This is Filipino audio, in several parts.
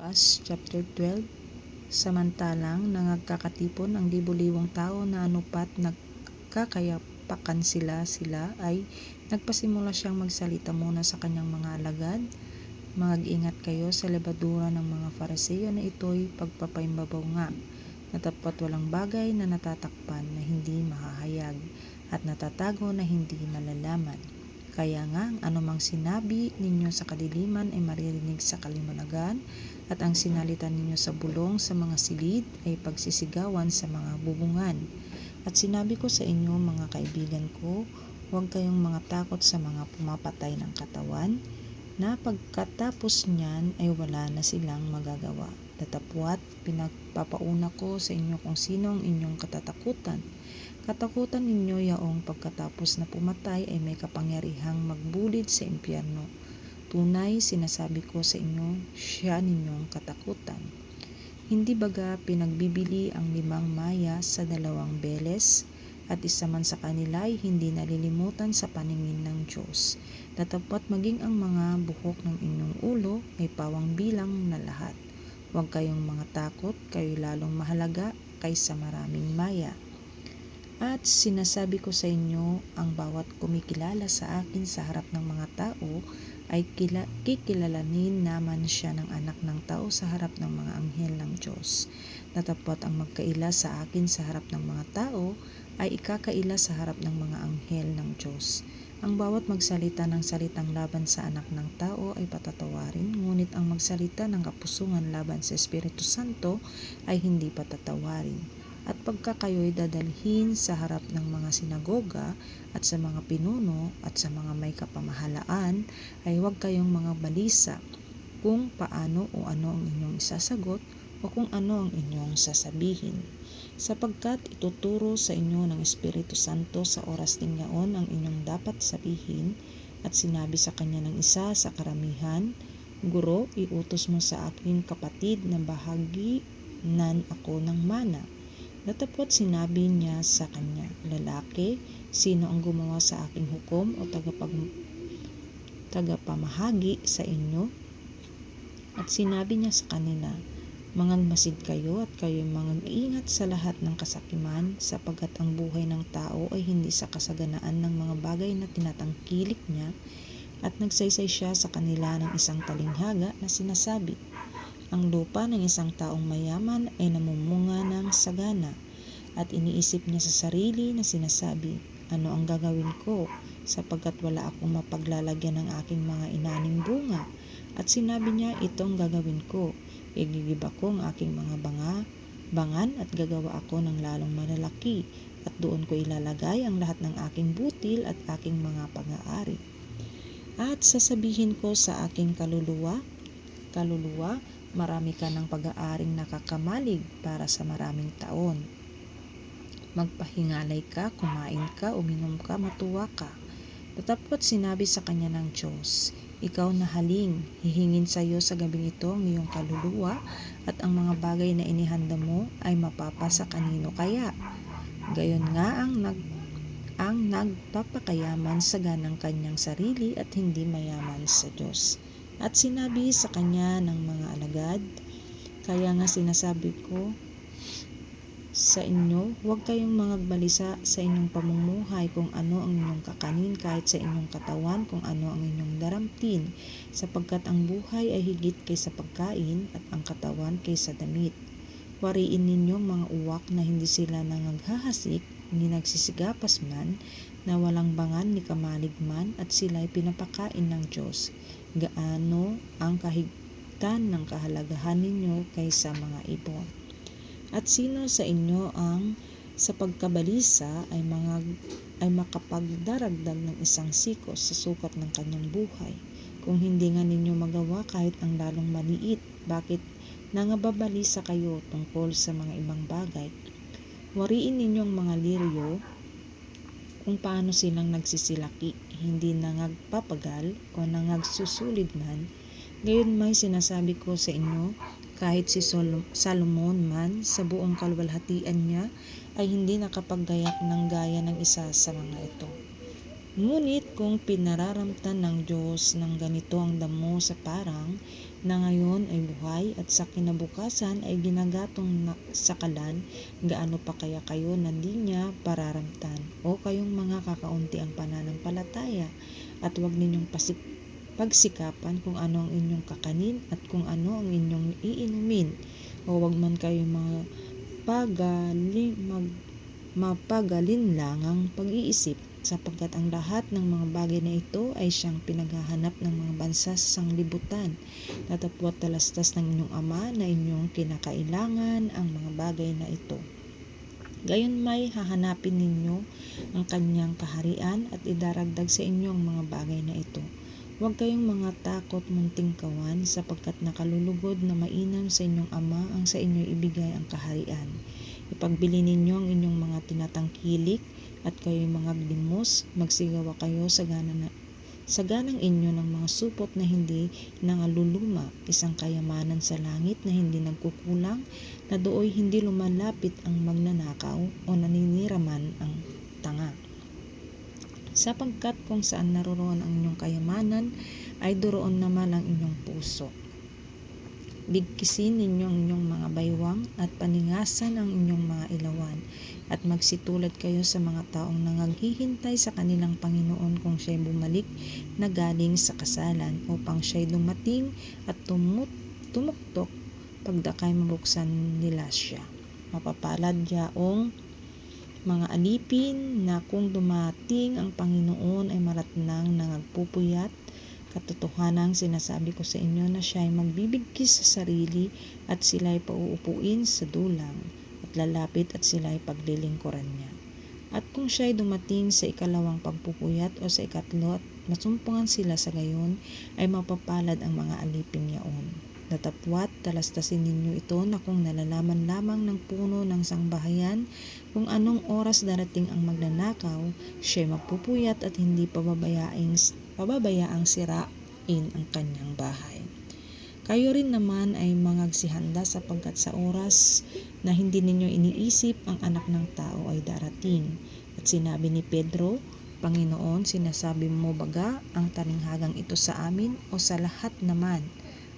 Lukas chapter 12. Samantalang nangagkakatipon ang libo-libong tao na anupat nagkakayapakan sila ay nagpasimula siyang magsalita muna sa kanyang mga alagad. Mag-ingat kayo sa lebadura ng mga Fariseo na ito'y pagpapaimbabaw nga, na tapat walang bagay na natatakpan na hindi mahahayag at natatago na hindi malalaman. Kaya nga, ang anumang sinabi ninyo sa kadiliman ay maririnig sa kaliwanagan, at ang sinalitan ninyo sa bulong sa mga silid ay pagsisigawan sa mga bubungan. At sinabi ko sa inyo, mga kaibigan ko, huwag kayong mga takot sa mga pumapatay ng katawan, na pagkatapos niyan ay wala na silang magagawa. Datapwat, pinagpapauna ko sa inyo kung sino ang inyong katatakutan. Katakutan ninyo yaong pagkatapos na pumatay ay may kapangyarihang magbulid sa impyerno. Tunay, sinasabi ko sa inyo, siya ninyong katakutan. Hindi baga pinagbibili ang 5 maya sa 2 beles, at isa man sa kanila ay hindi nalilimutan sa paningin ng Diyos. Datapwat maging ang mga buhok ng inyong ulo ay pawang bilang na lahat. Huwag kayong mga takot, kayo lalong mahalaga kaysa maraming maya. At sinasabi ko sa inyo, ang bawat kumikilala sa akin sa harap ng mga tao ay kikilalanin naman siya ng anak ng tao sa harap ng mga anghel ng Diyos. Datapwat ang magkaila sa akin sa harap ng mga tao ay ikakaila sa harap ng mga anghel ng Diyos. Ang bawat magsalita ng salitang laban sa anak ng tao ay patatawarin, ngunit ang magsalita ng kapusungan laban sa Espiritu Santo ay hindi patatawarin. At pagka kayo'y dadalhin sa harap ng mga sinagoga at sa mga pinuno at sa mga may kapamahalaan, ay huwag kayong mga balisa kung paano o ano ang inyong isasagot o kung ano ang inyong sasabihin. Sapagkat ituturo sa inyo ng Espiritu Santo sa oras ding yaon ang inyong dapat sabihin. At sinabi sa kanya ng isa sa karamihan, Guro, iutos mo sa aking kapatid na bahaginan ako ng mana. Datapwat sinabi niya sa kanya, Lalaki, sino ang gumawa sa aking hukom o tagapamahagi sa inyo? At sinabi niya sa kanila, Mangalmasid kayo at kayo'y mag-ingat sa lahat ng kasakiman, sapagkat ang buhay ng tao ay hindi sa kasaganaan ng mga bagay na tinatangkilik niya. At nagsaysay siya sa kanila ng isang talinghaga na sinasabi, Ang lupa ng isang taong mayaman ay namumunga ng sagana, at iniisip niya sa sarili na sinasabi, Ano ang gagawin ko, sapagkat wala akong mapaglalagyan ng aking mga inaning bunga? At sinabi niya, Ito ang gagawin ko, igigiba ko ang aking mga bangan at gagawa ako ng lalong malalaki, at doon ko ilalagay ang lahat ng aking butil at aking mga pag-aari. At sasabihin ko sa aking kaluluwa, marami ka ng pag-aaring nakakamalig para sa maraming taon. Magpahingalay ka, kumain ka, uminom ka, matuwa ka. Datapwat sinabi sa kanya ng Diyos, Ikaw na haling, hihingin sa iyo sa gabing ito ang iyong kaluluwa, at ang mga bagay na inihanda mo ay mapapa sa kanino kaya? Gayon nga ang nagpapakayaman sa ganang kanyang sarili at hindi mayaman sa Diyos. At sinabi sa kanya ng mga alagad, Kaya nga sinasabi ko sa inyo, huwag kayong magbalisa sa inyong pamumuhay kung ano ang inyong kakanin, kahit sa inyong katawan kung ano ang inyong daramtin, sapagkat ang buhay ay higit kaysa pagkain at ang katawan kaysa damit. Wariin ninyong mga uwak na hindi sila nangaghahasik, ni nagsisigapas man, na walang bangan ni kamalig man, at sila'y pinapakain ng Diyos. Gaano ang kahigtan ng kahalagahan ninyo kaysa mga ibon? At sino sa inyo ang sa pagkabalisa ay makapagdaragdag ng isang sikos sa sukat ng kanyang buhay? Kung hindi nga ninyo magawa kahit ang lalong maliit, bakit nangababalisa kayo tungkol sa mga ibang bagay? Wariin ninyong mga liryo kung paano silang nagsisilaki, hindi nangagpapagal o nangagsusulid man. Gayon may sinasabi ko sa inyo, kahit si Salomon man sa buong kaluwalhatian niya ay hindi nakapaggayak ng gaya ng isa sa mga ito. Ngunit kung pinararamtan ng Diyos ng ganito ang damo sa parang na ngayon ay buhay at sa kinabukasan ay ginagatong sakalan, gaano pa kaya kayo na di niya pararamtan? O kayong mga kakaunti ang pananampalataya, at huwag ninyong pagsikapan kung ano ang inyong kakanin at kung ano ang inyong iinumin, o huwag man kayo mapagalinlangang pag-iisip, sapagkat ang lahat ng mga bagay na ito ay siyang pinaghahanap ng mga bansa sa sanglibutan. Datapwat talastas ng inyong Ama na inyong kinakailangan ang mga bagay na ito. Gayon may hahanapin ninyo ang kanyang kaharian at idaragdag sa inyo ang mga bagay na ito. Huwag kayong mga takot munting kawan, sapagkat nakalulugod na mainam sa inyong Ama ang sa inyo ibigay ang kaharian. Ipagbili ninyo ang inyong mga tinatangkilik at kayo'y mga limos, magsigawa kayo sa ganang inyo ng mga supot na hindi nangaluluma, isang kayamanan sa langit na hindi nagkukulang, na dooy hindi lumalapit ang magnanakaw o naniniraman ang tanga. Sapagkat kung saan naroroon ang inyong kayamanan, ay doroon naman ang inyong puso. Bigkisin ninyo ang inyong mga baywang at paningasan ang inyong mga ilawan, at magsitulad kayo sa mga taong nangaghihintay sa kanilang Panginoon kung siya'y bumalik na galing sa kasalan, upang siya'y dumating at tumuktok pagdakay mabuksan nila siya. Mapapalad yaong mga alipin na kung dumating ang Panginoon ay maratnang nangagpupuyat. Katotohanang sinasabi ko sa inyo na siya ay magbibigkis sa sarili at sila ay pauupuin sa dulang, at lalapit at sila ay paglilingkuran niya. At kung siya ay dumating sa ikalawang pagpupuyat o sa ikatlo at masumpungan sila sa gayon, ay mapapalad ang mga alipin yaon. Datapwat talastasin ninyo ito na kung nalalaman lamang ng puno ng sangbahayan kung anong oras darating ang magnanakaw, siya ay magpupuyat at hindi pababayaang sirain ang kanyang bahay. Kayo rin naman ay mangagsihanda, sapagkat sa oras na hindi ninyo iniisip ang anak ng tao ay darating. At sinabi ni Pedro, Panginoon, sinasabi mo baga ang talinghagang ito sa amin o sa lahat naman?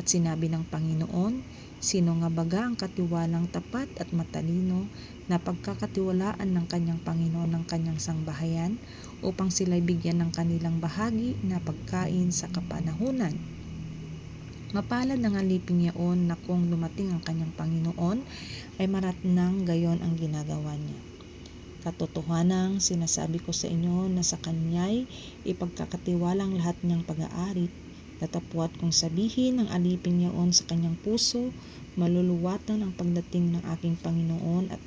At sinabi ng Panginoon, sino nga baga ang katiwalang tapat at matalino na pagkakatiwalaan ng kanyang Panginoon ng kanyang sangbahayan, upang sila'y bigyan ng kanilang bahagi na pagkain sa kapanahunan? Mapalad ng alipin yaon na kung dumating ang kanyang Panginoon ay maratnang gayon ang ginagawa niya. Katotohanang sinasabi ko sa inyo na sa kanya'y ipagkakatiwalang lahat niyang pag-aari. Datapwat kung sabihin ng alipin yaon sa kanyang puso, maluluwatan ang pagdating ng aking Panginoon, at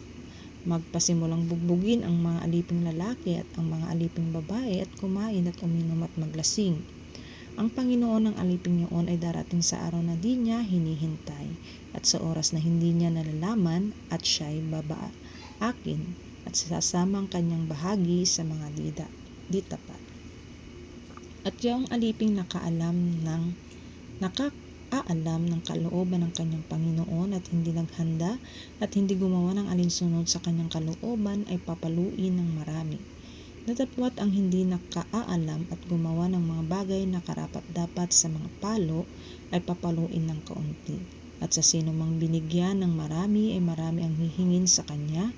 magpasimulang bugbugin ang mga aliping lalaki at ang mga aliping babae at kumain at uminom at maglasing. Ang Panginoon ng aliping yaon ay darating sa araw na di niya hinihintay, at sa oras na hindi niya nalalaman, at siya'y babaakin at sasama ang kanyang bahagi sa mga di tapat. At yung aliping nakaalam ng kalooban ng kanyang Panginoon at hindi naghanda at hindi gumawa ng alinsunod sa kanyang kalooban ay papaluin ng marami. Datapwat ang hindi nakaalam at gumawa ng mga bagay na karapat-dapat sa mga palo ay papaluin ng kaunti. At sa sino mang binigyan ng marami ay marami ang hihingin sa kanya,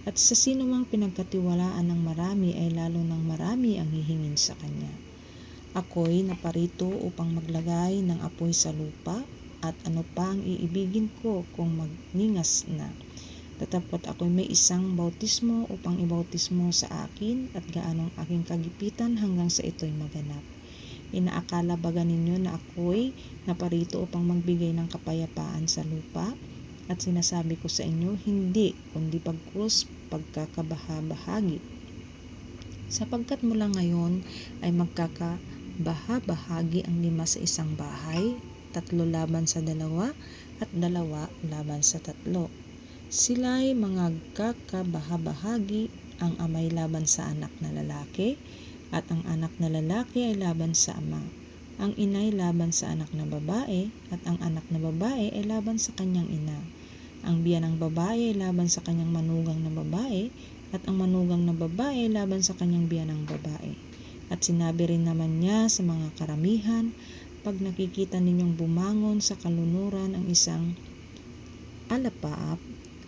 at sa sino mang pinagkatiwalaan ng marami ay lalo ng marami ang hihingin sa kanya. Ako'y naparito upang maglagay ng apoy sa lupa, at ano pa ang iibigin ko kung magningas na? Datapwat ako'y may isang bautismo upang ibautismo sa akin, at gaano ang aking kagipitan hanggang sa ito'y maganap. Inaakala baga ninyo na ako'y naparito upang magbigay ng kapayapaan sa lupa? At sinasabi ko sa inyo, hindi, kundi pagkus pagkakabahabahagi. Sapagkat mula ngayon ay magkakabahabahagi ang 5 sa isang bahay, 3 laban sa 2, at 2 laban sa 3. Sila'y magkakabahabahagi, ang amay laban sa anak na lalaki, at ang anak na lalaki ay laban sa ama, ang inay laban sa anak na babae, at ang anak na babae ay laban sa kanyang ina. Ang biyanang babae ay laban sa kanyang manugang na babae, at ang manugang na babae ay laban sa kanyang biyanang babae. At sinabi rin naman niya sa mga karamihan, pag nakikita ninyong bumangon sa kalunuran ang isang alapaap,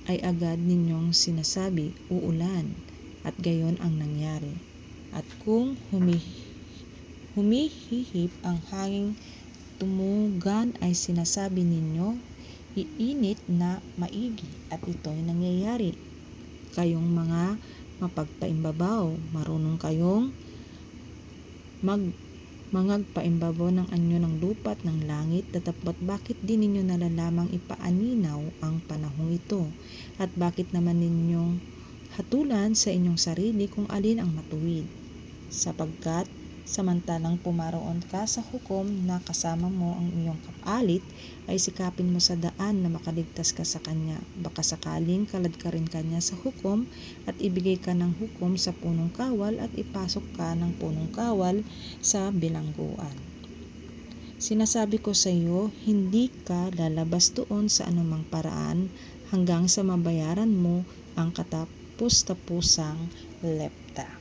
ay agad ninyong sinasabi, uulan, at gayon ang nangyari. At kung humihihip ang hanging tumugan ay sinasabi ninyo, iinit na maigi, at ito'y nangyayari. Kayong mga mapagpaimbabaw, marunong kayong mangagpaimbabaw ng anyo ng lupa at ng langit, datapwat bakit di ninyo nalalamang ipaaninaw ang panahong ito? At bakit naman ninyong hatulan sa inyong sarili kung alin ang matuwid? Sapagkat samantalang pumaroon ka sa hukom na kasama mo ang iyong kapalit, ay sikapin mo sa daan na makaligtas ka sa kanya. Baka sakaling kalad ka rin kanya sa hukom at ibigay ka ng hukom sa punong kawal at ipasok ka ng punong kawal sa bilangguan. Sinasabi ko sa iyo, hindi ka lalabas doon sa anumang paraan hanggang sa mabayaran mo ang katapus-tapusang lepta.